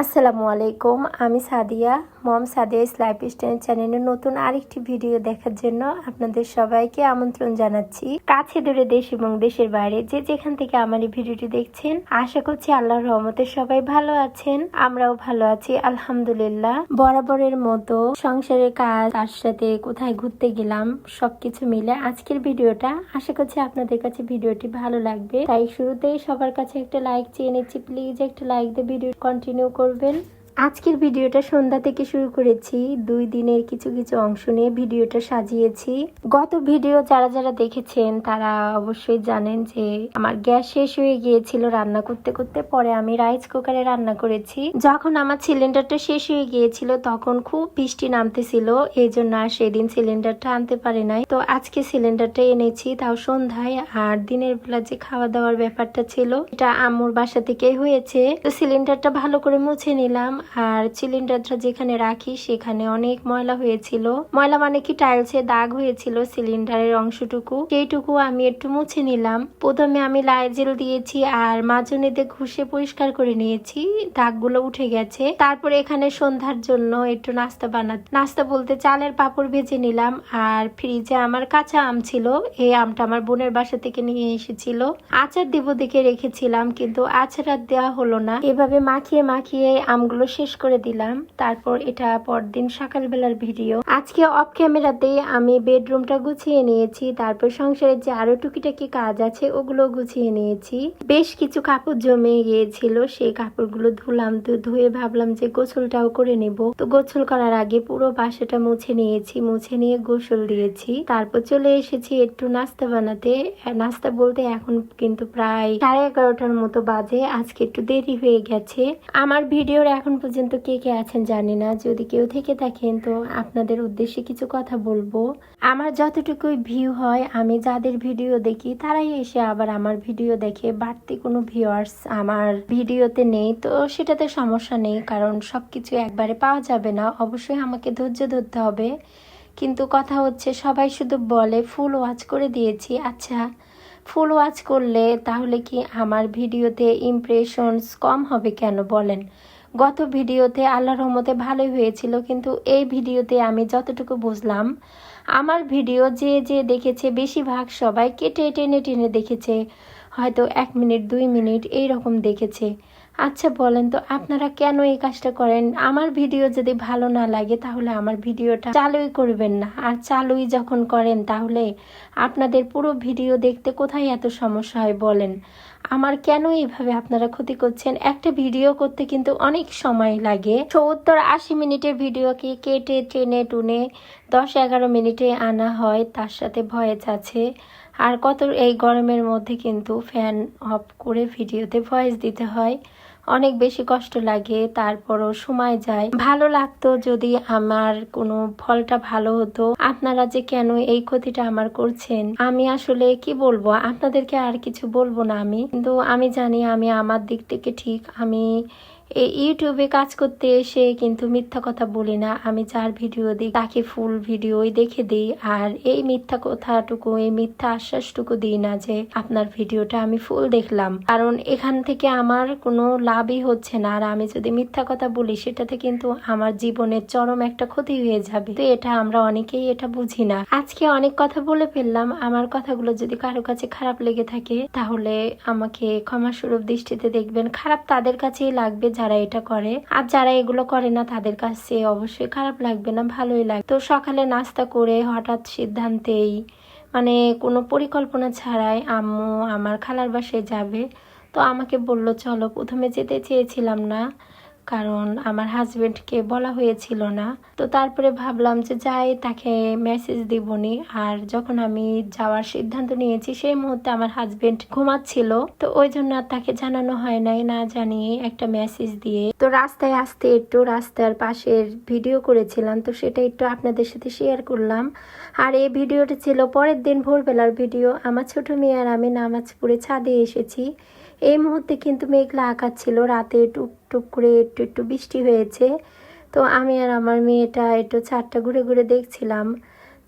আসসালামু আলাইকুম, আমি সাদিয়া। মম সাদিয়া লাইফস্টাইল চ্যানেলের নতুন আরেকটি ভিডিও দেখার জন্য আপনাদের সবাইকে আমন্ত্রণ জানাচ্ছি। কাছে দূরে দেশ এবং দেশের বাইরে যে যেখান থেকে আমার এই ভিডিওটি দেখছেন, আশা করছি আল্লাহর রহমতে সবাই ভালো আছেন। আমরাও ভালো আছি আলহামদুলিল্লাহ। বরাবরের মতো সংসারের কাজ, তার সাথে কোথায় ঘুরতে গেলাম, সবকিছু মিলে আজকের ভিডিওটা। আশা করছি আপনাদের কাছে ভিডিওটি ভালো লাগবে। তাই শুরুতেই সবার কাছে একটা লাইক চেয়ে নিচ্ছি। প্লিজ একটা লাইক দিয়ে ভিডিও কন্টিনিউ করবেন। আজকের ভিডিওটা সন্ধ্যা থেকে শুরু করেছি। 2 দিনের কিছু কিছু অংশ নিয়ে ভিডিওটা সাজিয়েছি। গত ভিডিও যারা যারা দেখেছেন তারা অবশ্যই জানেন যে আমার গ্যাস শেষ হয়ে গিয়েছিল রান্না করতে করতে। পরে আমি রাইস কুকারে রান্না করেছি। যখন আমার সিলিন্ডারটা শেষ হয়ে গিয়েছিল তখন খুব বৃষ্টি নামতেছিল, এই জন্য আর সেদিন সিলিন্ডারটা আনতে পারি নাই। তো আজকে সিলিন্ডারটা এনেছি, তাও সন্ধ্যায়। আর দিনের বেলা যে খাওয়া দাওয়ার ব্যাপারটা ছিল এটা আম্মুর বাসা থেকেই হয়েছে। তো সিলিন্ডারটা ভালো করে মুছে নিলাম। আর সিলিন্ডারটা যেখানে রাখি সেখানে অনেক ময়লা হয়েছিল। ময়লা মানে কি, টাইলসে দাগ হয়েছিল সিলিন্ডারের অংশটুকু, সেইটুকু আমি একটু মুছে নিলাম। প্রথমে আমি লাইজেল দিয়েছি আর মাজনি দিয়ে ঘষে পরিষ্কার করে নিয়েছি, দাগগুলো উঠে গেছে। তারপরে এখানে সন্ধ্যার জন্য একটু নাস্তা বলতে চালের পাপড় ভেজে নিলাম। আর ফ্রিজে আমার কাঁচা আম ছিল, এই আমটা আমার বোনের বাসা থেকে নিয়ে এসেছিল। আচার দিব দেখে রেখেছিলাম, কিন্তু আচার আর দেওয়া হলো না। এভাবে মাখিয়ে মাখিয়ে আমগুলো শেষ করে দিলাম। তারপর এটা পরদিন সকালবেলার ভিডিও। আজকে অফ ক্যামেরাতে আমি বেডরুমটা গুছিয়ে নিয়েছি। তারপর সংসারের যে আরো টুকিটাকি কাজ আছে ওগুলো গুছিয়ে নিয়েছি। বেশ কিছু কাপড় জমে গিয়েছিল, সেই কাপড়গুলো ধুলাম। ধুয়ে ভাবলাম যে গোসলটাও করে নেব। তো গোসল করার আগে পুরো বাসাটা মুছে নিয়েছি, মুছে নিয়ে গোসল দিয়েছি। তারপর চলে এসেছি একটু নাস্তা বানাতে। নাস্তা বলতে এখন কিন্তু প্রায় 11:30টার মতো বাজে। আজকে একটু দেরি হয়ে গেছে। আমার ভিডিওর এখন পর্যন্ত কে কে আছেন জানি না, যদি কেউ থেকে থাকেন তো আপনাদের উদ্দেশ্যে কিছু কথা বলবো। আমার যতটুকুই ভিউ হয়, আমি যাদের ভিডিও দেখি তারাই এসে আবার আমার ভিডিও দেখে। বাড়তি কোনো ভিউয়ার্স আমার ভিডিওতে নেই, তো সেটাতে সমস্যা নেই, কারণ সবকিছু একবারে পাওয়া যাবে না। অবশ্যই আমাকে ধৈর্য ধরতে হবে। কিন্তু কথা হচ্ছে, সবাই শুধু বলে ফুল ওয়াচ করে দিয়েছি। আচ্ছা, ফুল ওয়াচ করলে তাহলে কি আমার ভিডিওতে ইমপ্রেশনস কম হবে কেন বলেন? গত ভিডিওতে আল্লাহর রহমতে ভালোই হয়েছিল, কিন্তু এই ভিডিওতে আমি যতটুকু বুঝলাম, আমার ভিডিও যে যে দেখেছে বেশিরভাগ সবাই কেটে টেনে টেনে দেখেছে, হয়তো 1 মিনিট 2 মিনিট এইরকম দেখেছে। আচ্ছা বলেন তো আপনারা কেন এই কাজটা করেন? আমার ভিডিও যদি ভালো না লাগে তাহলে আমার ভিডিওটা চালুই করবেন না। আর চালুই যখন করেন তাহলে আপনাদের পুরো ভিডিও দেখতে কোথায় এত সমস্যা হয় বলেন? আমার কেন এইভাবে আপনারা ক্ষতি করছেন? একটা ভিডিও করতে কিন্তু অনেক সময় লাগে। 70-80 মিনিটের ভিডিওকে কেটে টেনে টুনে 10-11 মিনিটে আনা হয়, তার সাথে ভয়েস আছে। আর কত এই গরমের মধ্যে কিন্তু ফ্যান অফ করে ভিডিওতে ভয়েস দিতে হয়, অনেক বেশি কষ্ট লাগে। তারপরও সময় যায়। ভালো লাগতো যদি আমার কোনো ফলটা ভালো হতো। আপনারা যে কেন এই ক্ষতিটা আমার করছেন, আমি আসলে কি বলবো আপনাদেরকে? আর কিছু বলবো না আমি, কিন্তু আমি জানি আমি আমার দিক থেকে ঠিক। আমি এই ইউটিউবে কাজ করতে এসে কিন্তু মিথ্যা কথা বলি না। আমি যার ভিডিও দিই তাকে ফুল ভিডিওই দেখে দিই। আর এই মিথ্যা কথাটুকু, এই মিথ্যা আশ্বাসটুকু দিই না যে আপনার ভিডিওটা আমি ফুল দেখলাম, কারণ এখান থেকে আমার কোনো লাভই হচ্ছে না। আর আমি যদি মিথ্যা কথা বলি সেটাতে কিন্তু আমার জীবনের চরম একটা ক্ষতি হয়ে যাবে। তো এটা আমরা অনেকেই এটা বুঝি না। আজকে অনেক কথা বলে ফেললাম। আমার কথাগুলো যদি কারো কাছে খারাপ লেগে থাকে তাহলে আমাকে ক্ষমাস্বরূপ দৃষ্টিতে দেখবেন। খারাপ তাদের কাছেই লাগবে যারা এটা করে, আর যারা এগুলো করে না তাদের কাছে অবশ্যই খারাপ লাগবে না, ভালোই লাগবে। তো সকালে নাস্তা করে হঠাৎ সিদ্ধান্তেই, মানে কোনো পরিকল্পনা ছাড়াই, আম্মু আমার খালার বাসায় যাবে। তো আমাকে বলল চলো। প্রথমে যেতে চেয়েছিলাম না, কারণ আমার হাজবেন্ডকে বলা হয়েছিল না। তো তারপরে ভাবলাম যে যাই, তাকে মেসেজ দিবনি। আর যখন আমি যাওয়ার সিদ্ধান্ত নিয়েছি সেই মুহূর্তে আমার হাজবেন্ড ঘুমাচ্ছিল, তো ওই জন্য আর তাকে জানানো হয় নাই। না জানিয়ে একটা মেসেজ দিয়ে তো রাস্তায় আসতে একটু রাস্তার পাশের ভিডিও করেছিলাম, তো সেটা একটু আপনাদের সাথে শেয়ার করলাম। আর এই ভিডিওটা ছিল পরের দিন ভোরবেলার ভিডিও। আমার ছোট মেয়ে আর আমি নামাজ পড়ে ছাদে এসেছি। এই মুহূর্তে কিন্তু মেঘলা আকাশ ছিল, রাতে টুকটুক করে একটু একটু বৃষ্টি হয়েছে। তো আমি আর আমার মেয়েটা একটু ছাদটা ঘুরে ঘুরে দেখছিলাম।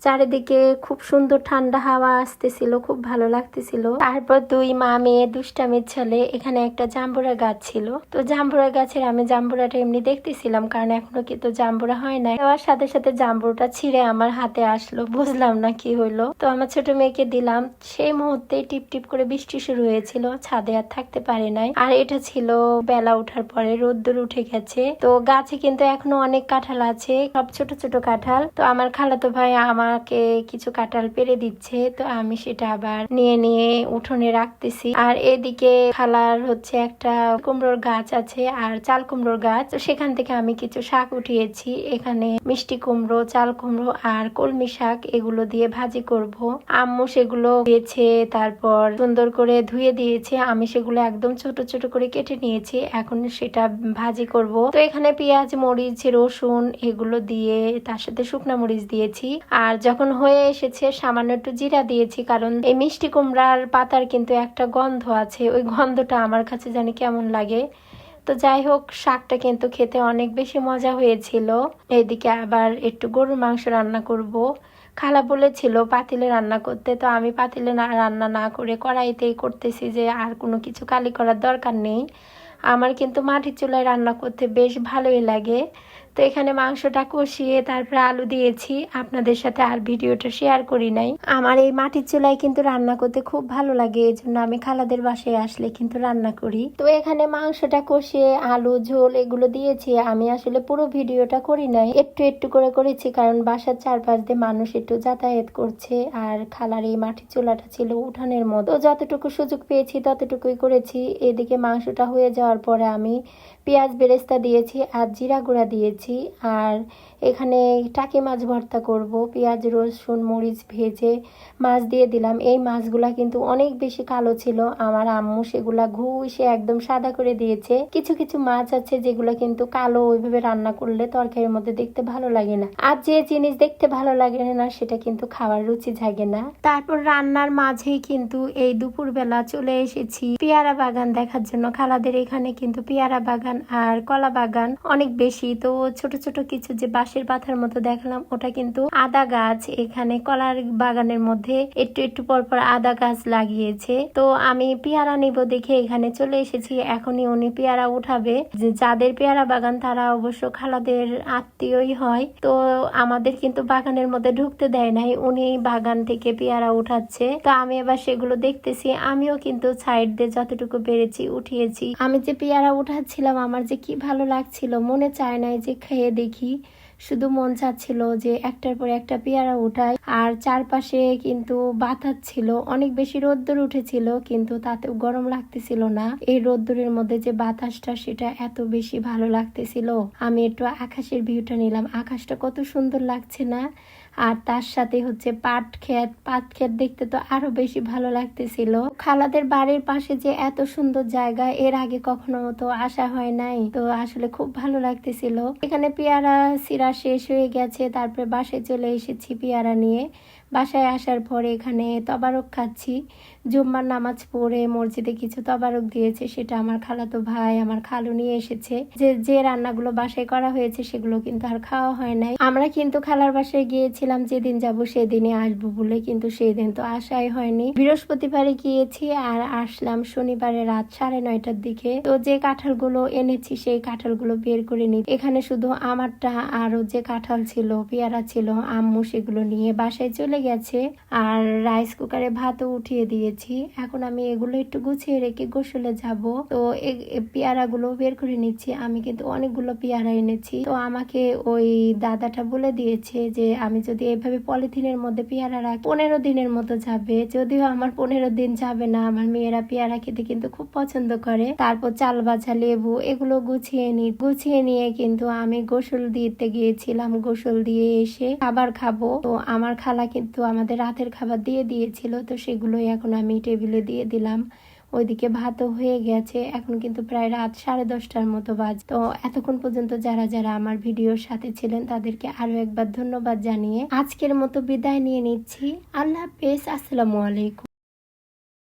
চারিদিকে খুব সুন্দর ঠান্ডা হাওয়া আসতেছিল, খুব ভালো লাগতেছিল। তারপর দুই মা মেয়ে দুষ্টামির ছলে এখানে একটা জাম্বুরা গাছ ছিল। তো জাম্বুরা গাছের আমি জাম্বুরাটা এমনি দেখতেছিলাম, কারণ এখনো কিন্তু জাম্বুরা হয় নাই। দেওয়ার সাথে সাথে জাম্বুরাটা ছিঁড়ে আমার হাতে আসলো, বুঝলাম না কি হইলো। তো আমার ছোট মেয়েকে দিলাম, সেই মুহূর্তে টিপ টিপ করে বৃষ্টি শুরু হয়েছিল, ছাদে আর থাকতে পারে নাই। আর এটা ছিল বেলা ওঠার পরে, রোদ্দুর উঠে গেছে। তো গাছে কিন্তু এখনো অনেক কাঁঠাল আছে, সব ছোট ছোট কাঁঠাল। তো আমার খালাতো ভাই আমাকে কিছু কাঁঠাল পেরে দিচ্ছে, তো আমি সেটা আবার নিয়ে নিয়ে উঠোনে রাখতেছি। আর এদিকে খালার হচ্ছে একটা কুমড়োর গাছ আছে আর চাল কুমড়োর গাছ, তো সেখান থেকে আমি কিছু শাক উঠিয়েছি। এখানে মিষ্টি কুমড়ো, চাল কুমড়ো আর কলমি শাক এগুলো দিয়ে ভাজি করব। আম্মু সেগুলো দিয়েছে, তারপর সুন্দর করে ধুয়ে দিয়েছে। আমি সেগুলো একদম ছোট ছোট করে কেটে নিয়েছি, এখন সেটা ভাজি করব। তো এখানে পেঁয়াজ, মরিচ, রসুন এগুলো দিয়ে তার সাথে শুকনা মরিচ দিয়েছি। আর যখন হয়ে এসেছে সামান্য একটু জিরা দিয়েছি, কারণ এই মিষ্টি কুমড়ার পাতার কিন্তু একটা গন্ধ আছে, ওই গন্ধটা আমার কাছে জানি কেমন লাগে। তো যাই হোক, শাকটা কিন্তু খেতে অনেক বেশি মজা হয়েছিল। এদিকে আবার একটু গরুর মাংস রান্না করব। খালা বলেছিল পাতিলে রান্না করতে, তো আমি পাতিলে রান্না না করে কড়াইতেই করতেছি, যে আর কোনো কিছু কালি করার দরকার নেই। আমার কিন্তু মাটির চুলায় রান্না করতে বেশ ভালোই লাগে। তো এখানে মাংসটা কষিয়ে তারপরে আলু দিয়েছি, আপনাদের সাথে আর ভিডিওটা শেয়ার করি নাই। আমার এই মাটির চুলায় কিন্তু রান্না করতে খুব ভালো লাগে, এই জন্য আমি খালাদের বাসায় আসলে কিন্তু রান্না করি। তো এখানে মাংসটা কষিয়ে আলু ঝোল এগুলো দিয়েছি। আমি আসলে পুরো ভিডিওটা করি নাই, একটু একটু করে করেছি, কারণ বাসার চারপাশ দিয়ে মানুষ একটু যাতায়াত করছে। আর খালার এই মাটির চুলাটা ছিল উঠানের মতো, যতটুকু সুযোগ পেয়েছি ততটুকুই করেছি। এদিকে মাংসটা হয়ে যাওয়ার পরে আমি পেঁয়াজ বেরেস্তা দিয়েছি আর জিরা গুঁড়া দিয়েছি। আর এখানে টাকি মাছ ভর্তা করব, পেঁয়াজ রসুন মরিচ ভেজে মাছ দিয়ে দিলাম। এই মাছগুলা কিন্তু অনেক বেশি কালো ছিল, আমার আম্মু সেগুলা ঘুষে একদম সাদা করে দিয়েছে। কিছু কিছু মাছ আছে যেগুলো কিন্তু কালো, ওইভাবে রান্না করলে তরকারির মধ্যে দেখতে ভালো লাগে না। আর যে জিনিস দেখতে ভালো লাগে না সেটা কিন্তু খাওয়ার রুচি জাগে না। তারপর রান্নার মাঝেই কিন্তু এই দুপুরবেলা চলে এসেছি পেয়ারা বাগান দেখার জন্য। খালাদের এখানে কিন্তু পেয়ারা বাগান আর কলা বাগান অনেক বেশি। তো ছোট ছোট কিছু যে বাঁশের পাতার মতো দেখালাম, ওটা কিন্তু আদা গাছ। এখানে কলার বাগানের মধ্যে একটু একটু পরপর আদা গাছ লাগিয়েছে। তো আমি পেয়ারা নিব দেখে এখানে চলে এসেছি। এখনই উনি পেয়ারা উঠাবে। যাদের পেয়ারা বাগান তারা অবশ্য খালাদের আত্মীয়ই হয়। তো আমাদের কিন্তু বাগানের মধ্যে ঢুকতে দেয় নাই, উনি বাগান থেকে পেয়ারা উঠাচ্ছে। তো আমি এবার সেগুলো দেখতেছি। আমিও কিন্তু সাইড দিয়ে যতটুকু পেরেছি উঠিয়েছি। আমি যে পেয়ারা উঠাচ্ছিলাম আমার যে কি ভালো লাগছিল, মনে চায় নাই যে খেয়ে দেখি, শুধু মন চাচ্ছিল যে একটার পর একটা পেয়ারা উঠাই। আর চারপাশে কিন্তু বাতাস ছিল, অনেক বেশি রোদ্দুর উঠেছিল, কিন্তু তাতেও গরম লাগতেছিল না। এই রোদ্দুরের মধ্যে যে বাতাসটা, সেটা এত বেশি ভালো লাগতেছিল। আমি একটু আকাশের ভিউটা নিলাম, আকাশটা কত সুন্দর লাগছে না। আর তার সাথে হচ্ছে পাট ক্ষেত দেখতে তো আরো বেশি ভালো লাগতেছিল। খালাদের বাড়ির পাশে যে এত সুন্দর জায়গা, এর আগে কখনো তো আসা হয় নাই, তো আসলে খুব ভালো লাগতেছিল। এখানে পেয়ারা সিরা শেষ হয়ে গেছে, তারপরে বাসায় চলে এসেছি পেয়ারা নিয়ে। বাসায় আসার পরে এখানে তবারক খাচ্ছি। জুম্মার নামাজ পড়ে মসজিদে কিছু তবারক দিয়েছে, সেটা আমার খালাতো ভাই আমার খালু নিয়ে এসেছে। যে রান্নাগুলো বাসায় করা হয়েছে সেগুলো কিন্তু আর খাওয়া হয় নাই। আমরা কিন্তু খালার বাসায় গিয়েছিলাম যেদিন যাব সেদিনই আসবো বলে, কিন্তু সেই দিন তো আসাই হয়নি। বৃহস্পতিবারে গিয়েছি আর আসলাম শনিবারে রাত 9:30টার দিকে। তো যে কাঁঠালগুলো এনেছি সেই কাঁঠালগুলো বের করে নি। এখানে শুধু আমারটা, আরো যে কাঁঠাল ছিল পেয়ারা ছিল, আম্মু সেগুলো নিয়ে বাসায় চলে গেছে। আর রাইস কুকারে ভাতও উঠিয়ে দিয়েছি। এখন আমি এগুলো একটু গুছিয়ে রেখে গোসলে যাব। তো পেয়ারা গুলো বের করে নিচ্ছি। আমি কিন্তু অনেকগুলো পেয়ারা এনেছি। তো আমাকে ওই দাদাটা বলে দিয়েছে যে আমি যদি এভাবে পলিথিনের মধ্যে পেয়ারা রাখি 15 দিনের মতো যাবে। যদিও আমার 15 দিন যাবে না, আমার মেয়েরা পেয়ারা খেতে কিন্তু খুব পছন্দ করে। তারপর চাল বাছা লেবু এগুলো গুছিয়ে নিয়ে কিন্তু আমি গোসল দিতে গিয়েছিলাম। গোসল দিয়ে এসে খাবার খাবো। তো আমার খালা কিন্তু আমাদের রাতের খাবার দিয়ে দিয়েছিল, তো সেগুলোই এখন আমি টেবিলে দিয়ে দিলাম। ওইদিকে ভাতও হয়ে গেছে। এখন কিন্তু প্রায় রাত 10:30টার মতো বাজে। তো এতক্ষণ পর্যন্ত যারা যারা আমার ভিডিওর সাথে ছিলেন তাদেরকে আরো একবার ধন্যবাদ জানিয়ে আজকের মতো বিদায় নিয়ে নিচ্ছি। আল্লাহ হাফেজ, আসসালামু আলাইকুম।